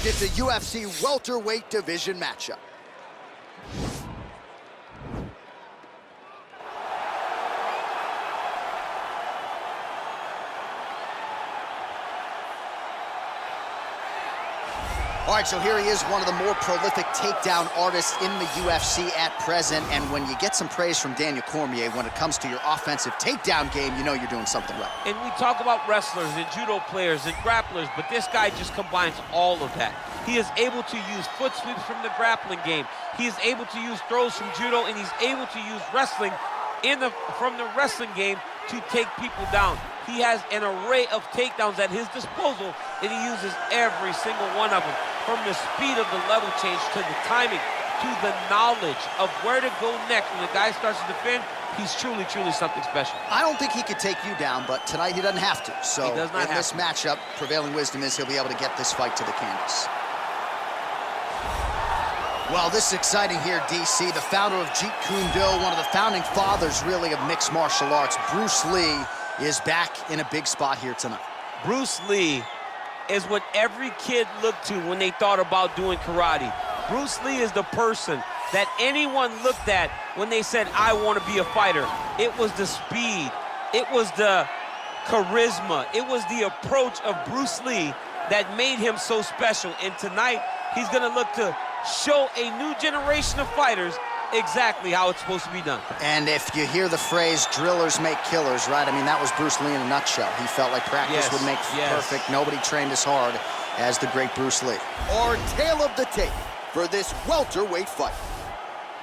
Next, it's a UFC welterweight division matchup. All right, so here he is, one of the more prolific takedown artists in the UFC at present. And when you get some praise from Daniel Cormier when it comes to your offensive takedown game, you know you're doing something right. And we talk about wrestlers and judo players and grapplers, but this guy just combines all of that. He is able to use foot sweeps from the grappling game. He is able to use throws from judo, and he's able to use wrestling from the wrestling game to take people down. He has an array of takedowns at his disposal, and he uses every single one of them. From the speed of the level change, to the timing, to the knowledge of where to go next when the guy starts to defend, he's truly, truly something special. I don't think he could take you down, but tonight he doesn't have to. So he does not in this matchup, prevailing wisdom is he'll be able to get this fight to the canvas. Well, this is exciting here, DC. The founder of Jeet Kune Do, one of the founding fathers, really, of mixed martial arts, Bruce Lee, is back in a big spot here tonight. Bruce Lee is what every kid looked to when they thought about doing karate. Bruce Lee is the person that anyone looked at when they said, I want to be a fighter. It was the speed, it was the charisma, it was the approach of Bruce Lee that made him so special. And tonight, he's gonna look to show a new generation of fighters exactly how it's supposed to be done. And if you hear the phrase, drillers make killers, right? I mean, that was Bruce Lee in a nutshell. He felt like practice would make perfect. Nobody trained as hard as the great Bruce Lee. Our tale of the tape for this welterweight fight.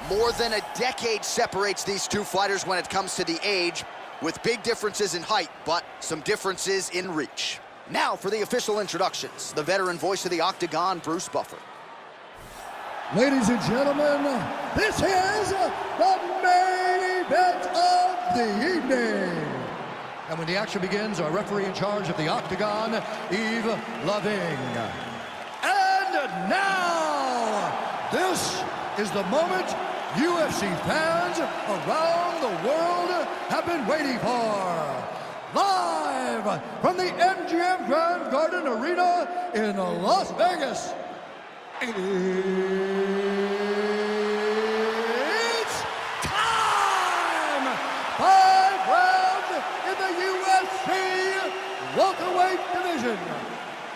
More than a decade separates these two fighters when it comes to the age, with big differences in height, but some differences in reach. Now for the official introductions, the veteran voice of the Octagon, Bruce Buffer. Ladies and gentlemen, this is the main event of the evening. And when the action begins, our referee in charge of the Octagon, Yves Loving. And now, this is the moment UFC fans around the world have been waiting for. Live from the MGM Grand Garden Arena in Las Vegas. It's time! 5 rounds in the UFC welterweight division.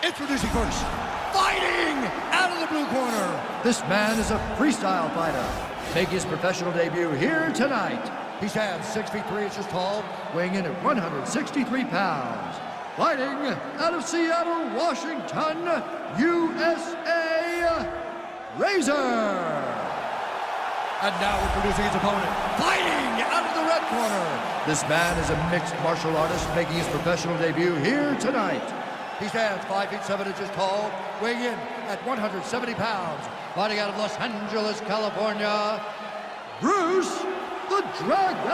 Introducing first, fighting out of the blue corner. This man is a freestyle fighter, making his professional debut here tonight. He stands 6 feet 3 inches tall, weighing in at 163 pounds. Fighting out of Seattle, Washington, USA, Razor. And now introducing his opponent, fighting out of the red corner. This man is a mixed martial artist making his professional debut here tonight. He stands 5 feet 7 inches tall, weighing in at 170 pounds. Fighting out of Los Angeles, California, Bruce the Dragon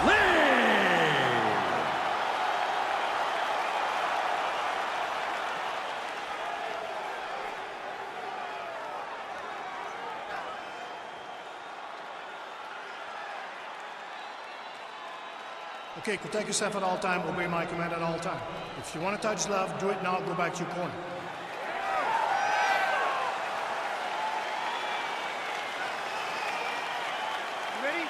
Lee. Okay, protect yourself at all time, obey my command at all time. If you want to touch love, do it now, go back to your corner. You ready?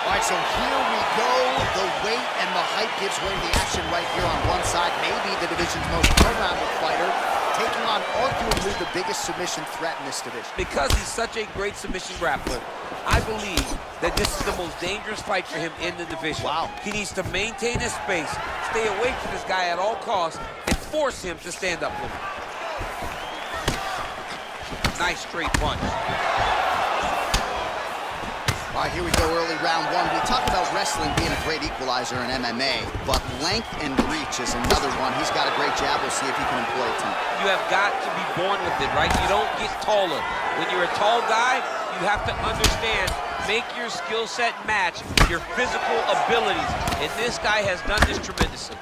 All right, so here we go. The weight and the height gives way to the action right here on one side. Maybe the division's most well-rounded fighter, taking on arguably the biggest submission threat in this division. Because he's such a great submission grappler, I believe that this is the most dangerous fight for him in the division. Wow. He needs to maintain his space, stay away from this guy at all costs, and force him to stand up with him. Nice straight punch. All right, here we go, early round one. We talk about wrestling being a great equalizer in MMA, but length and reach is another one. He's got a great jab. We'll see if he can employ it tonight. You have got to be born with it, right? You don't get taller. When you're a tall guy, you have to understand, make your skill set match your physical abilities. And this guy has done this tremendously.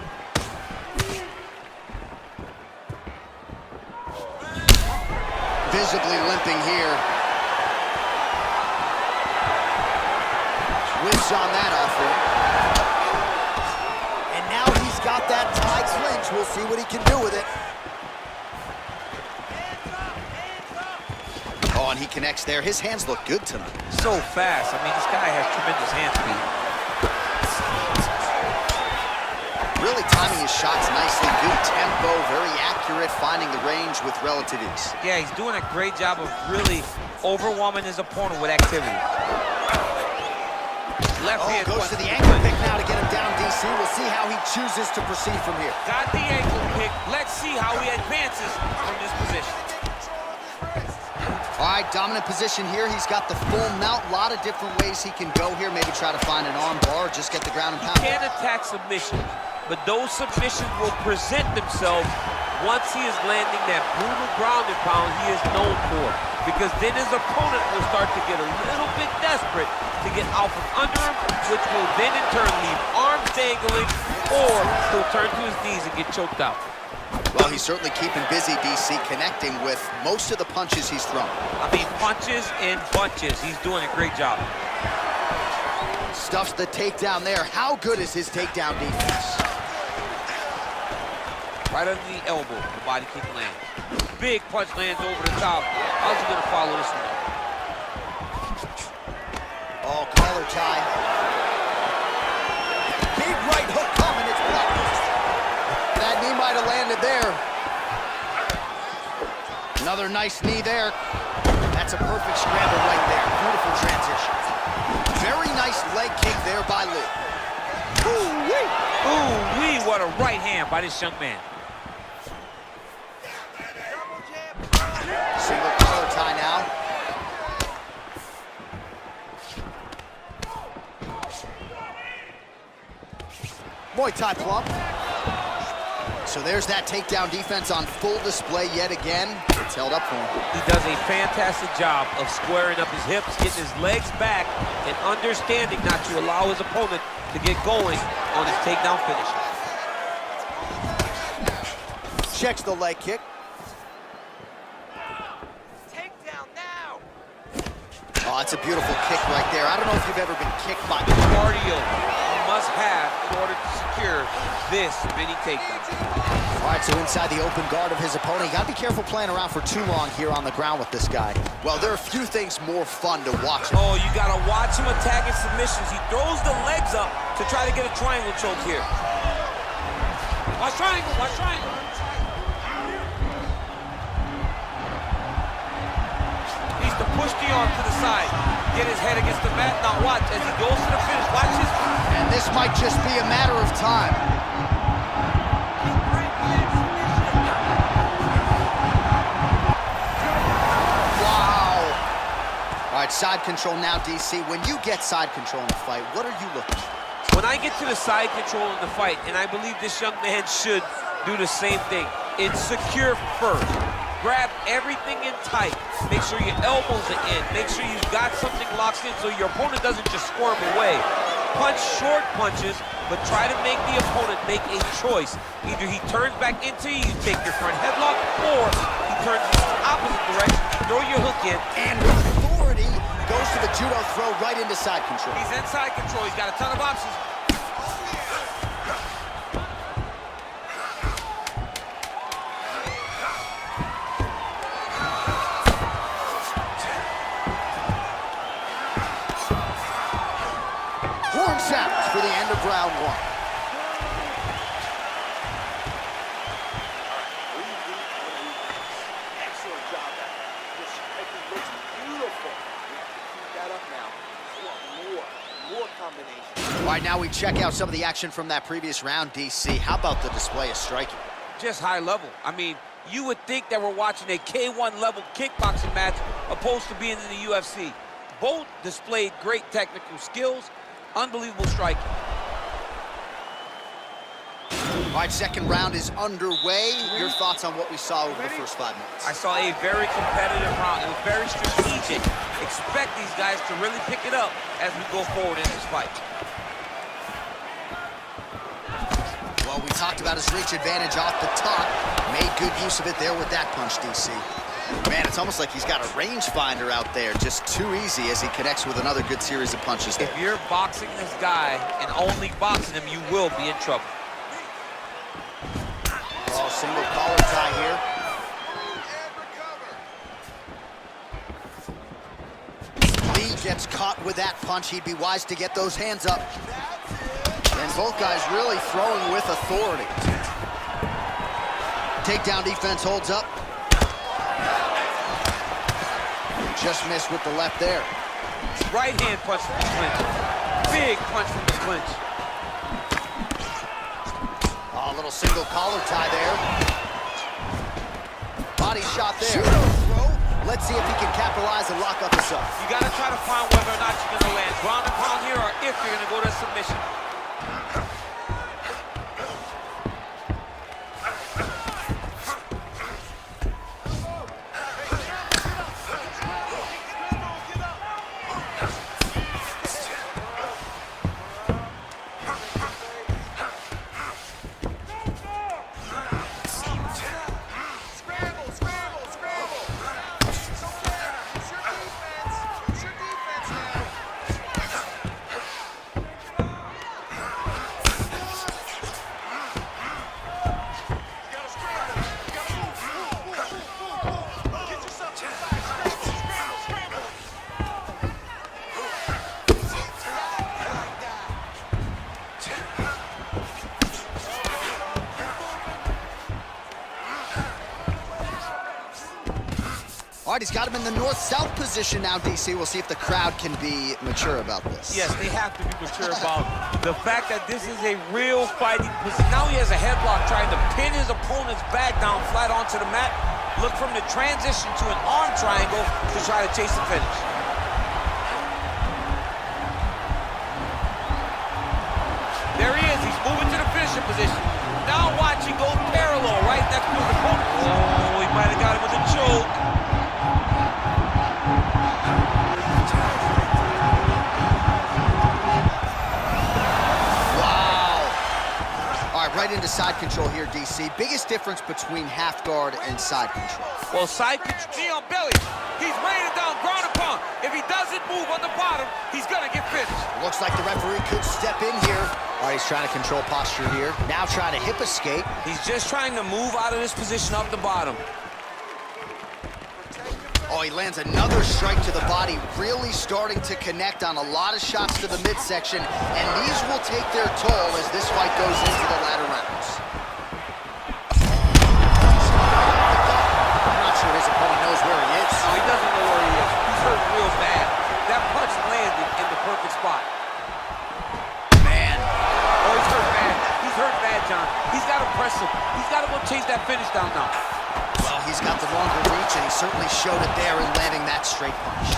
Visibly limping here. Whiffs on that offering. And now he's got that tie clinch. We'll see what he can do with it. Oh, and he connects there. His hands look good tonight. So fast. I mean, this guy has tremendous hand speed. Really timing his shots nicely. Good tempo, very accurate, finding the range with relative ease. Yeah, he's doing a great job of really overwhelming his opponent with activity. Left hand goes to the ankle pick now to get him down, DC. We'll see how he chooses to proceed from here. Got the ankle pick. Let's see how he advances from this position. All right, dominant position here. He's got the full mount. A lot of different ways he can go here. Maybe try to find an arm bar or just get the ground and pound. He can't attack submission, but those submissions will present themselves once he is landing that brutal ground and pound he is known for. Because then his opponent will start to get a little bit desperate to get out from under him, which will then in turn leave arms dangling, or he'll turn to his knees and get choked out. Well, he's certainly keeping busy, DC, connecting with most of the punches he's thrown. I mean, punches in bunches. He's doing a great job. Stuffs the takedown there. How good is his takedown defense? Right under the elbow, the body kick lands. Big punch lands over the top. How's he gonna follow this one? Oh, collar tie. Big right hook coming, it's blocked. That knee might have landed there. Another nice knee there. That's a perfect scramble right there. Beautiful transition. Very nice leg kick there by Lee. Ooh-wee! Ooh-wee, what a right hand by this young man. Single collar tie now. Muay Thai plump. So there's that takedown defense on full display yet again. It's held up for him. He does a fantastic job of squaring up his hips, getting his legs back, and understanding not to allow his opponent to get going on his takedown finisher. Checks the leg kick. Takedown now! Oh, it's a beautiful kick right there. I don't know if you've ever been kicked by Cardio you must have in order to secure this many takedowns. All right, so inside the open guard of his opponent. You gotta be careful playing around for too long here on the ground with this guy. Well, there are a few things more fun to watch. Oh, you gotta watch him attacking submissions. He throws the legs up to try to get a triangle choke here. Watch triangle, watch triangle. Needs to push the arm to the side. Get his head against the mat. Now watch as he goes to the finish. Watch his... And this might just be a matter of time. All right, side control now, DC. When you get side control in the fight, what are you looking for? When I get to the side control in the fight, and I believe this young man should do the same thing, it's secure first. Grab everything in tight. Make sure your elbows are in. Make sure you've got something locked in so your opponent doesn't just squirm away. Punch short punches, but try to make the opponent make a choice. Either he turns back into you, you take your front headlock, or he turns in the opposite direction, throw your hook in, and with authority, goes to the judo throw right into side control. He's in side control. He's got a ton of options. Horn sounds for the end of round one. Excellent job. This striking looks beautiful. We have to keep that up now. More combinations. All right, now we check out some of the action from that previous round, DC. How about the display of striking? Just high level. I mean, you would think that we're watching a K1 level kickboxing match opposed to being in the UFC. Both displayed great technical skills, unbelievable striking. All right, second round is underway. Your thoughts on what we saw over the first 5 minutes? I saw a very competitive round. It was very strategic. Expect these guys to really pick it up as we go forward in this fight. Well, we talked about his reach advantage off the top. Made good use of it there with that punch, DC. Man, it's almost like he's got a rangefinder out there. Just too easy as he connects with another good series of punches there. If you're boxing this guy and only boxing him, you will be in trouble. Oh, single collar tie here. Lee gets caught with that punch. He'd be wise to get those hands up. And both guys really throwing with authority. Takedown defense holds up. Just missed with the left there. Right hand punch from the clinch. Big punch from the clinch. Oh, a little single collar tie there. Body shot there. Let's see if he can capitalize and lock up the sub. You got to try to find whether or not you're going to land ground and pound here or if you're going to go to submission. All right, he's got him in the north-south position now, DC. We'll see if the crowd can be mature about this. Yes, they have to be mature about the fact that this is a real fighting position. Now he has a headlock trying to pin his opponent's back down flat onto the mat. Look from the transition to an arm triangle to try to chase the finish. There he is. He's moving to the finishing position. Now watch, he goes parallel right next to his opponent. Oh, he might have got him with a choke. Right into side control here, DC. Biggest difference between half guard and side control. Well, side control, knee on belly. He's raining down ground and pound. If he doesn't move on the bottom, he's gonna get finished. Looks like the referee could step in here. All right, he's trying to control posture here. Now trying to hip escape. He's just trying to move out of this position up the bottom. Oh, he lands another strike to the body, really starting to connect on a lot of shots to the midsection, and these will take their toll as this fight goes into the latter rounds. I'm not sure his opponent knows where he is. No, he doesn't know where he is. He's hurt real bad. That punch landed in the perfect spot. Man. Oh, he's hurt bad. He's hurt bad, John. He's got to press him. He's got to go chase that finish down now. Well, he's got the longer reach, and he certainly showed it there in landing that straight punch.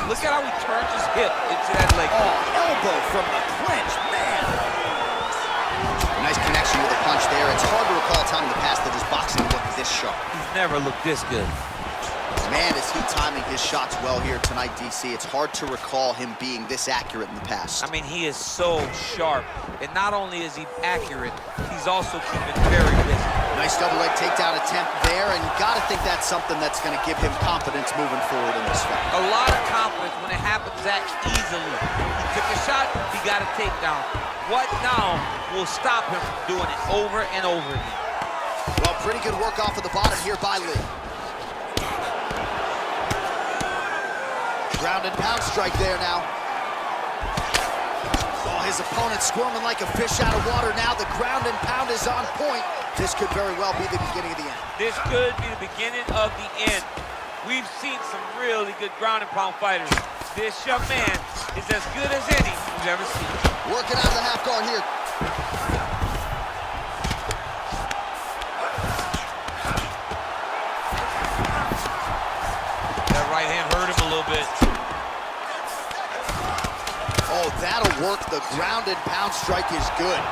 Look at how he turns his hip into that leg. Oh, elbow from the clinch, man. Nice connection with the punch there. It's hard to recall a time in the past that his boxing looked this sharp. He's never looked this good. Man, is he timing his shots well here tonight, DC. It's hard to recall him being this accurate in the past. I mean, he is so sharp. And not only is he accurate, he's also keeping very busy. Nice double leg takedown attempt there, and gotta think that's something that's gonna give him confidence moving forward in this fight. A lot of confidence when it happens that easily. He took a shot, he got a takedown. What now will stop him from doing it over and over again? Well, pretty good work off of the bottom here by Lee. Ground and pound strike there now. Oh, his opponent squirming like a fish out of water now. The ground and pound is on point. This could very well be the beginning of the end. This could be the beginning of the end. We've seen some really good ground and pound fighters. This young man is as good as any we've ever seen. Working out of the half guard here. That right hand hurt him a little bit. Oh, that'll work. The ground and pound strike is good.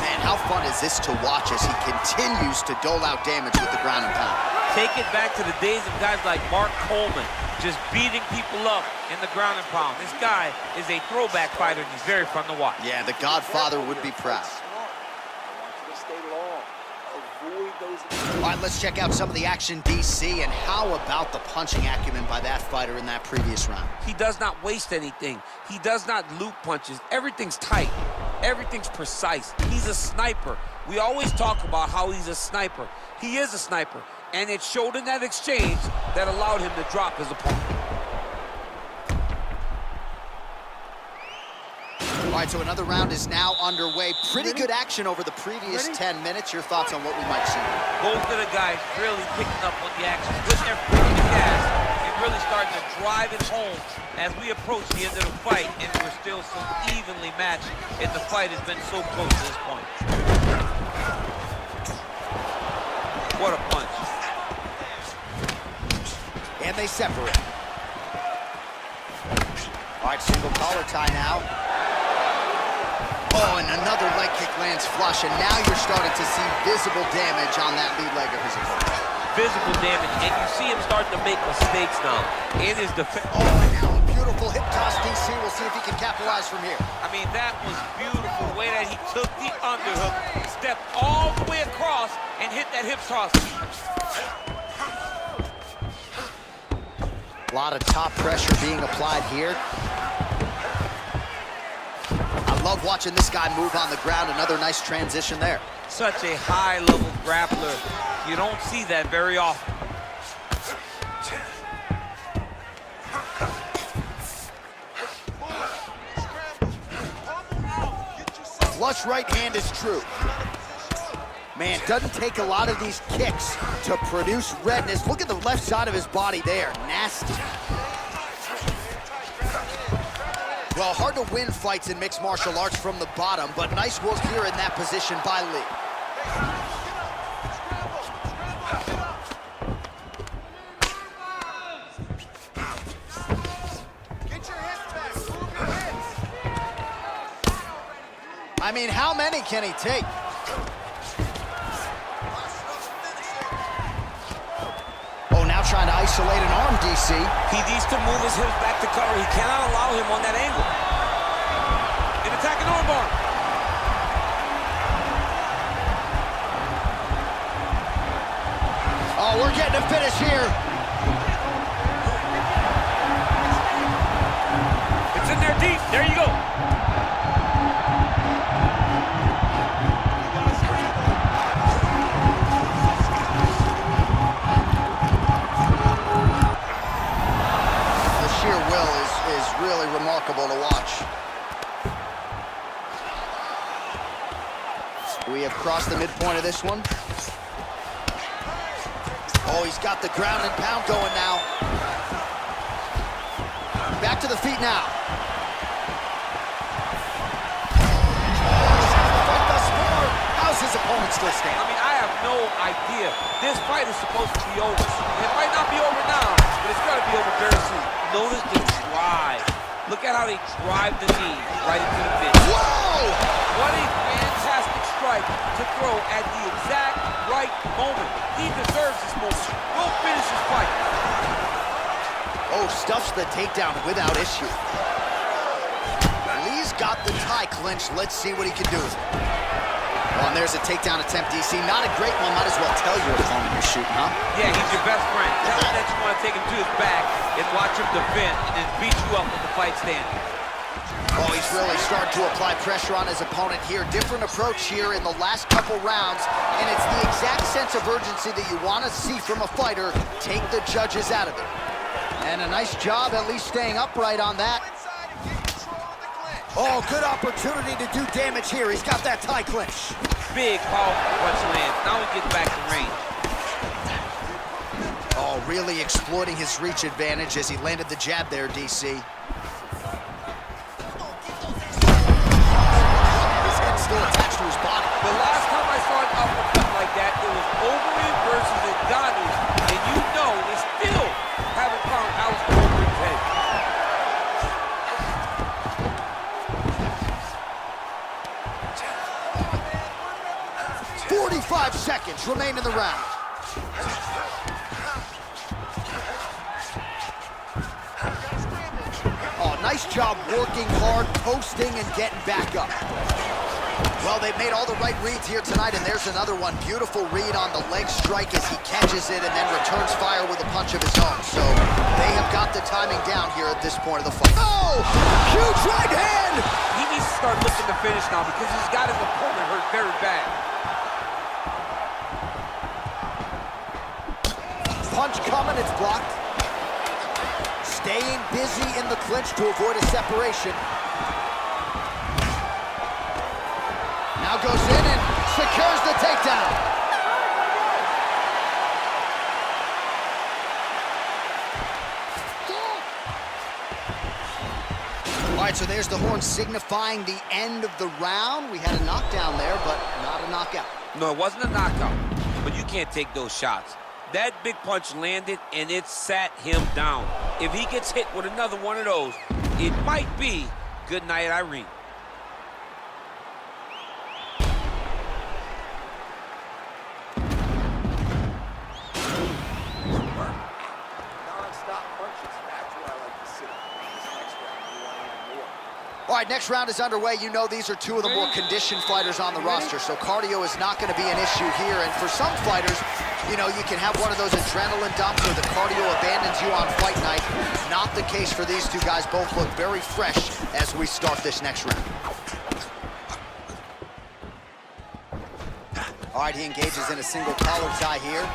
Man, how fun is this to watch as he continues to dole out damage with the ground and pound? Take it back to the days of guys like Mark Coleman, just beating people up in the ground and pound. This guy is a throwback fighter, and he's very fun to watch. Yeah, the Godfather would be proud. I want you to stay long. Avoid avoid those. All right, let's check out some of the action, DC, and how about the punching acumen by that fighter in that previous round? He does not waste anything. He does not loop punches. Everything's tight. Everything's precise. He's a sniper. We always talk about how he's a sniper. He is a sniper, and it showed in that exchange that allowed him to drop his opponent. All right, so another round is now underway. Pretty good action over the previous 10 minutes. Your thoughts on what we might see? Both of the guys really picking up on the action, putting their foot on the gas, and really starting to drive it home as we approach the end of the fight, and we're still so evenly matched, and the fight has been so close to this point. What a punch. And they separate. All right, single collar tie now. Oh, and another leg kick lands flush, and now you're starting to see visible damage on that lead leg of his opponent. Visible damage, and you see him starting to make mistakes now in his defense. Oh, and now a beautiful hip toss, DC. We'll see if he can capitalize from here. I mean, that was beautiful, the way that he took the underhook, stepped all the way across, and hit that hip toss. A lot of top pressure being applied here. I love watching this guy move on the ground. Another nice transition there. Such a high-level grappler. You don't see that very often. Flush right hand is true. Man, doesn't take a lot of these kicks to produce redness. Look at the left side of his body there. Nasty. Well, hard to win fights in mixed martial arts from the bottom, but nice work here in that position by Lee. Get your hips back. Move your hips. I mean, how many can he take? Oh, now trying to isolate an arm, DC. He needs to move his hips back to cover. He cannot allow him on that angle. An attacking armbar. Oh, we're getting a finish here. It's in there deep. There you go. Really remarkable to watch. We have crossed the midpoint of this one. Oh, he's got the ground and pound going now. Back to the feet now. How's his opponent still standing? I mean, I have no idea. This fight is supposed to be over. It might not be over now, but it's got to be over very soon. Notice the drive. Look at how they drive the knee right into the finish. Whoa! What a fantastic strike to throw at the exact right moment. He deserves this moment. Go finish his fight. Oh, stuffs the takedown without issue. Lee's got the tie clinch. Let's see what he can do. Oh, and there's a takedown attempt, DC. Not a great one. Might as well tell your opponent you're shooting, huh? Yeah, he's your best friend. Tell him that you want to take him to his back and watch him defend and then beat you up when the fight's standing. Oh, he's really starting to apply pressure on his opponent here. Different approach here in the last couple rounds, and it's the exact sense of urgency that you want to see from a fighter. Take the judges out of it. And a nice job at least staying upright on that. Oh, good opportunity to do damage here. He's got that tie clinch. Big, powerful punch lands. Now he gets back to range. Oh, really exploiting his reach advantage as he landed the jab there, DC. His head's still attached to his body. The last time I saw an uppercut like that, it was Overeem versus Ngannou, and you know they still haven't found Alistair Overeem's head. 45 seconds remain in the round. Oh, nice job working hard, posting, and getting back up. Well, they've made all the right reads here tonight, and there's another one. Beautiful read on the leg strike as he catches it and then returns fire with a punch of his own. So they have got the timing down here at this point of the fight. Oh! Huge right hand! He needs to start looking to finish now because he's got his opponent hurt very bad. Punch coming, it's blocked. Staying busy in the clinch to avoid a separation. Now goes in and secures the takedown. All right, so there's the horn signifying the end of the round. We had a knockdown there, but not a knockout. No, it wasn't a knockout, but you can't take those shots. That big punch landed, and it sat him down. If he gets hit with another one of those, it might be good night, Irene. Non-stop punches. That's what I like to see. This next round, you want even more. All right, next round is underway. You know these are two of the more conditioned fighters on the roster, so cardio is not going to be an issue here. And for some fighters, you know, you can have one of those adrenaline dumps or the cardio abandons you on fight night. Not the case for these two guys. Both look very fresh as we start this next round. All right, he engages in a single collar tie here.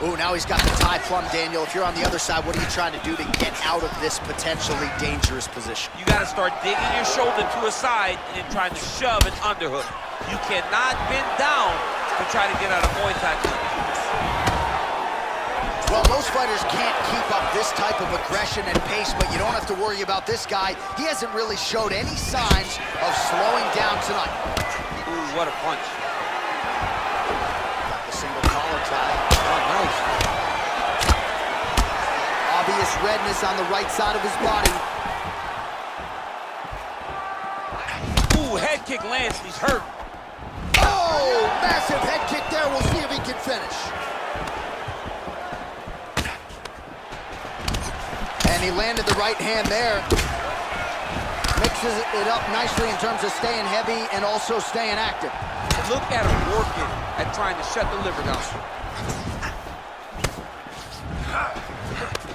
Ooh, now he's got the tie plumb, Daniel. If you're on the other side, what are you trying to do to get out of this potentially dangerous position? You got to start digging your shoulder to a side and then trying to shove an underhook. You cannot bend down to try to get out of Muay Thai. Well, most fighters can't keep up this type of aggression and pace, but you don't have to worry about this guy. He hasn't really showed any signs of slowing down tonight. Ooh, what a punch. Got the single collar tie. Oh, nice. Obvious redness on the right side of his body. Ooh, head kick lands, he's hurt. Oh, massive head kick there. We'll see if he can finish. And he landed the right hand there. Mixes it up nicely in terms of staying heavy and also staying active. Look at him working at trying to shut the liver down.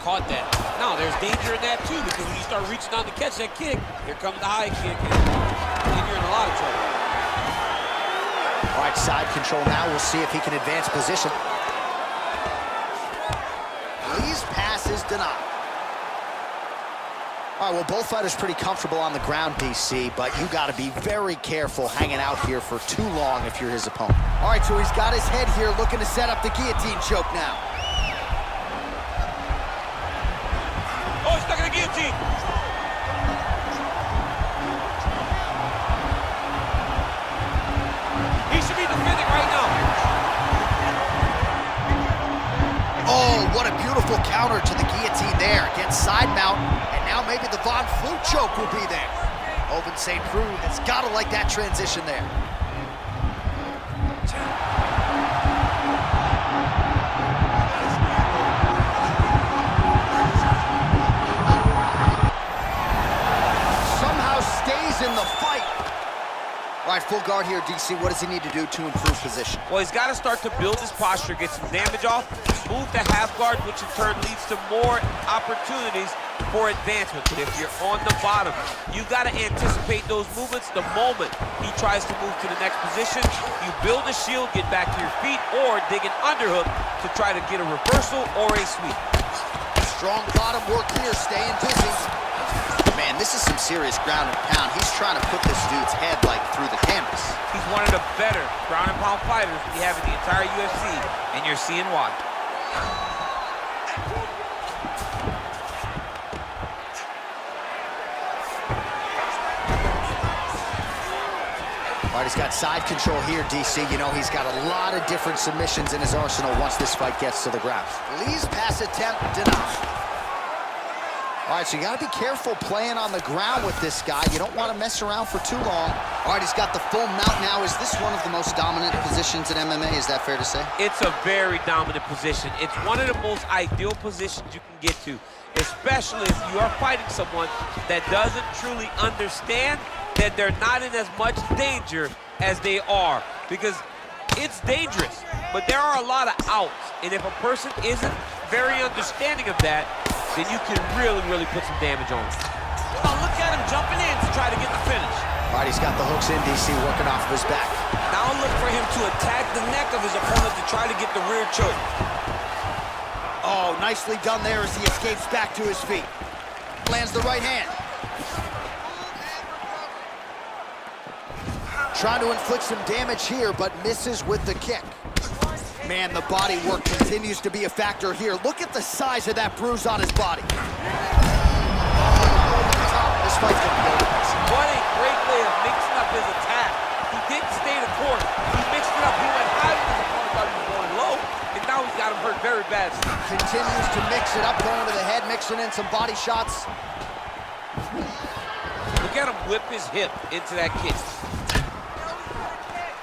Caught that. Now, there's danger in that, too, because when you start reaching down to catch that kick, here comes the high kick, and you're in a lot of trouble. All right, side control now. We'll see if he can advance position. Lee's pass is denied. All right, well, both fighters pretty comfortable on the ground, DC, but you got to be very careful hanging out here for too long if you're his opponent. All right, so he's got his head here looking to set up the guillotine choke now. Oh, he's stuck in the guillotine. He should be defending right now. Oh, what a beautiful counter to the guillotine there. Gets side mount, and now maybe the Von Flue choke will be there. Open St. Preux has got to like that transition there. Somehow stays in the fight. All right, full guard here, DC. What does he need to do to improve position? Well, he's got to start to build his posture, get some damage off, move to half guard, which in turn leads to more opportunities for advancement. But if you're on the bottom, you got to anticipate those movements the moment he tries to move to the next position. You build a shield, get back to your feet, or dig an underhook to try to get a reversal or a sweep. Strong bottom work here, staying busy. Man, this is some serious ground and pound. He's trying to put this dude's head, like, through the canvas. He's one of the better ground and pound fighters we have in the entire UFC, and you're seeing why. All right, he's got side control here, DC. You know, he's got a lot of different submissions in his arsenal once this fight gets to the ground. Lee's pass attempt denied. All right, so you got to be careful playing on the ground with this guy. You don't want to mess around for too long. All right, he's got the full mount now. Is this one of the most dominant positions in MMA? Is that fair to say? It's a very dominant position. It's one of the most ideal positions you can get to, especially if you are fighting someone that doesn't truly understand that they're not in as much danger as they are. Because it's dangerous, but there are a lot of outs. And if a person isn't very understanding of that, then you can really, really put some damage on him. Oh, look at him jumping in to try to get the finish. All right, he's got the hooks in, DC, working off of his back. Now look for him to attack the neck of his opponent to try to get the rear choke. Oh, nicely done there as he escapes back to his feet. Lands the right hand. Trying to inflict some damage here, but misses with the kick. Man, the body work continues to be a factor here. Look at the size of that bruise on his body. This fight's gonna go. What a great way of mixing up his attack. He didn't stay the course. He mixed it up. He went high because his opponent thought he was going low, and now he's got him hurt very bad. Continues to mix it up, going to the head, mixing in some body shots. Look at him whip his hip into that kick.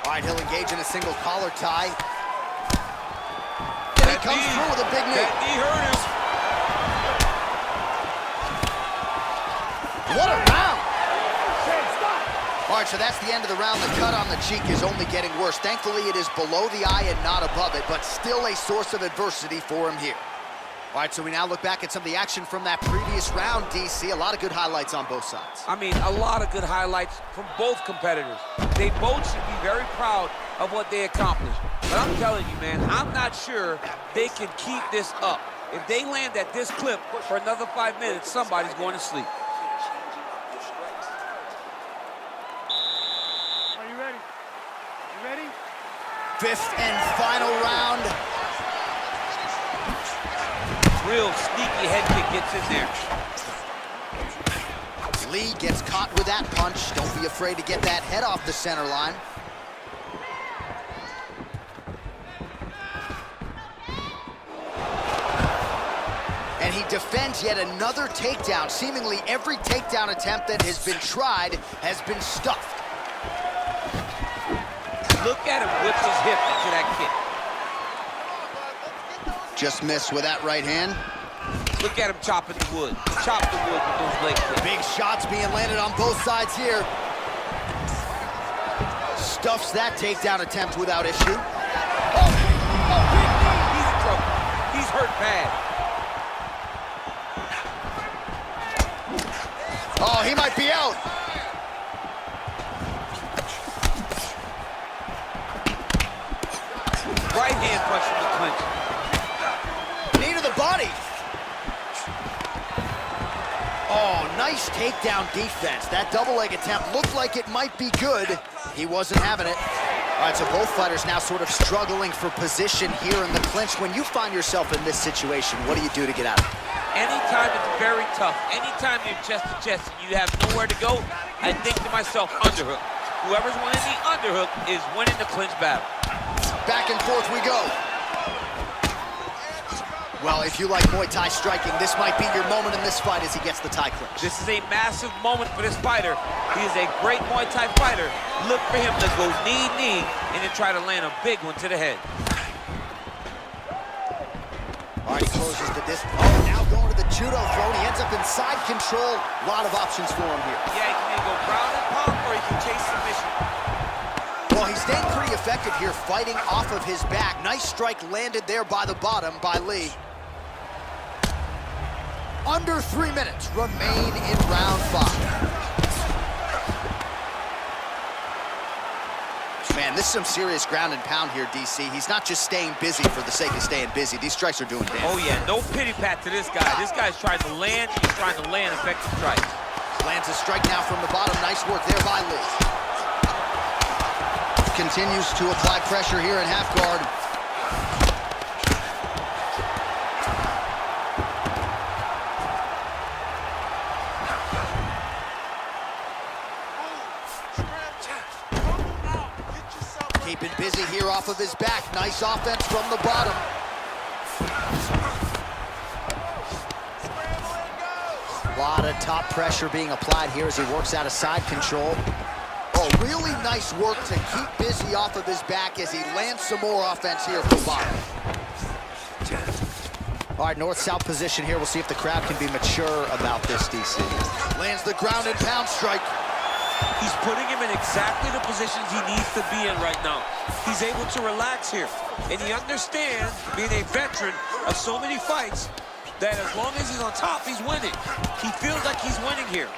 All right, he'll engage in a single collar tie. And he comes through with a big knee. That knee hurt him. What a round! All right, so that's the end of the round. The cut on the cheek is only getting worse. Thankfully, it is below the eye and not above it, but still a source of adversity for him here. All right, so we now look back at some of the action from that previous round, DC. A lot of good highlights on both sides. I mean, a lot of good highlights from both competitors. They both should be very proud of what they accomplished. But I'm telling you, man, I'm not sure they can keep this up. If they land at this clip for another 5 minutes, somebody's going to sleep. Are you ready? You ready? Fifth and final round. Real sneaky head kick gets in there. Lee gets caught with that punch. Don't be afraid to get that head off the center line. And he defends yet another takedown. Seemingly every takedown attempt that has been tried has been stuffed. Look at him whip his hip into that kick. Just missed with that right hand. Look at him chopping the wood. Chop the wood with those leg kicks. Big shots being landed on both sides here. Stuffs that takedown attempt without issue. Oh, big knee. He's in trouble. He's hurt bad. Oh, he might be out. Right hand punch from the clinch. Knee to the body. Oh, nice takedown defense. That double leg attempt looked like it might be good. He wasn't having it. All right, so both fighters now sort of struggling for position here in the clinch. When you find yourself in this situation, what do you do to get out of it? Anytime it's very tough, anytime you're chest to chest and you have nowhere to go, I think to myself, underhook. Whoever's winning the underhook is winning the clinch battle. Back and forth we go. Well, if you like Muay Thai striking, this might be your moment in this fight as he gets the Thai clinch. This is a massive moment for this fighter. He is a great Muay Thai fighter. Look for him to go knee, and then try to land a big one to the head. All right, he closes the distance. Oh, now going to the judo throw. He ends up in side control. A lot of options for him here. Yeah, he can either go ground and pound, or he can chase submission. Well, he's staying pretty effective here, fighting off of his back. Nice strike landed there by the bottom by Lee. Under 3 minutes remain in round 5. Man, this is some serious ground and pound here, DC. He's not just staying busy for the sake of staying busy. These strikes are doing damage. Oh, yeah, no pity pat to this guy. This guy's trying to land. He's trying to land effective strikes. Lands a strike now from the bottom. Nice work there by Lee. Continues to apply pressure here in half guard. Keeping busy here off of his back. Nice offense from the bottom. lot of top pressure being applied here as he works out of side control. Oh, really nice work to keep busy off of his back as he lands some more offense here from bottom. All right, north-south position here. We'll see if the crowd can be mature about this, DC. Lands the ground and pound strike. He's putting him in exactly the positions he needs to be in right now. He's able to relax here. And he understands, being a veteran of so many fights, that as long as he's on top, he's winning. He feels like he's winning here.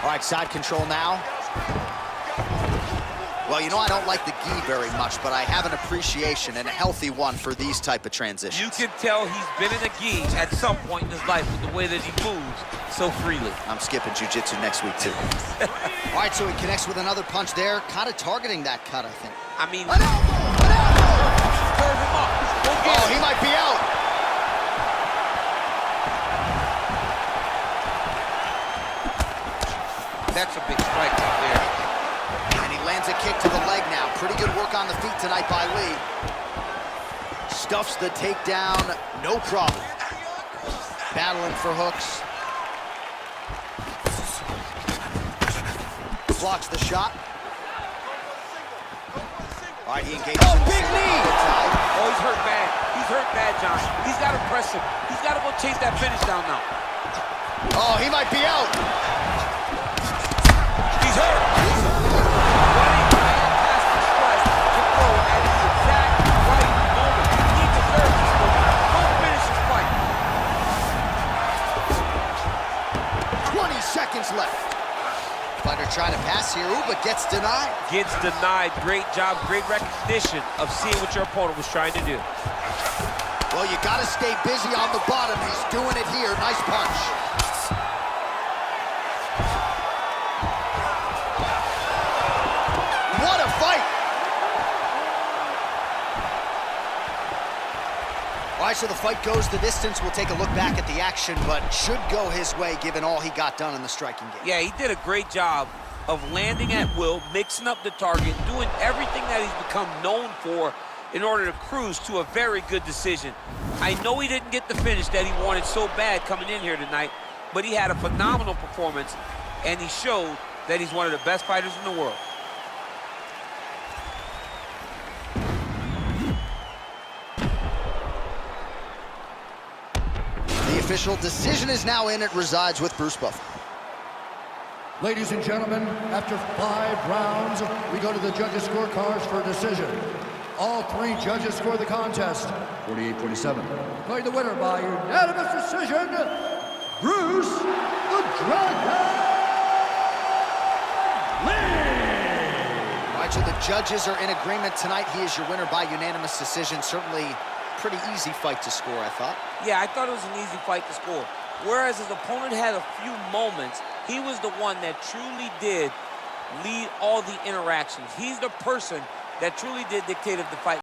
All right, side control now. Well, you know, I don't like the gi very much, but I have an appreciation, and a healthy one, for these type of transitions. You can tell he's been in a gi at some point in his life with the way that he moves so freely. I'm skipping jiu-jitsu next week, too. All right, so he connects with another punch there, kind of targeting that cut, I think. I mean, An elbow! curve him up. Go get Oh, him. he might be out. That's a big strike right there. And he lands a kick to the leg now. Pretty good work on the feet tonight by Lee. Stuffs the takedown, no problem. Battling for hooks. Blocks the shot. All right, he engages. Oh, big knee! Oh, he's hurt bad. He's hurt bad, John. He's got to press him. He's got to go chase that finish down now. Oh, he might be out. He's hurt. Running fantastic strike to throw at the exact right moment. He deserves this moment. Don't finish his fight. 20 seconds left. Fighter trying to pass here, ooh, but gets denied. Gets denied. Great job, great recognition of seeing what your opponent was trying to do. Well, you got to stay busy on the bottom. He's doing it here. Nice punch. What a fight! All right, so the fight goes the distance. We'll take a look back at the action, but should go his way given all he got done in the striking game. Yeah, he did a great job of landing at will, mixing up the target, doing everything that he's become known for in order to cruise to a very good decision. I know he didn't get the finish that he wanted so bad coming in here tonight, but he had a phenomenal performance, and he showed that he's one of the best fighters in the world. The official decision is now in. It resides with Bruce Buffer. Ladies and gentlemen, after 5 rounds, we go to the judges' scorecards for a decision. All 3 judges score the contest 48-47. Declaring the winner by unanimous decision, Bruce the Dragon Lee! All right, so the judges are in agreement tonight. He is your winner by unanimous decision. Certainly pretty easy fight to score, I thought. Yeah, I thought it was an easy fight to score. Whereas his opponent had a few moments, he was the one that truly did lead all the interactions. He's the person that truly did dictate if the fight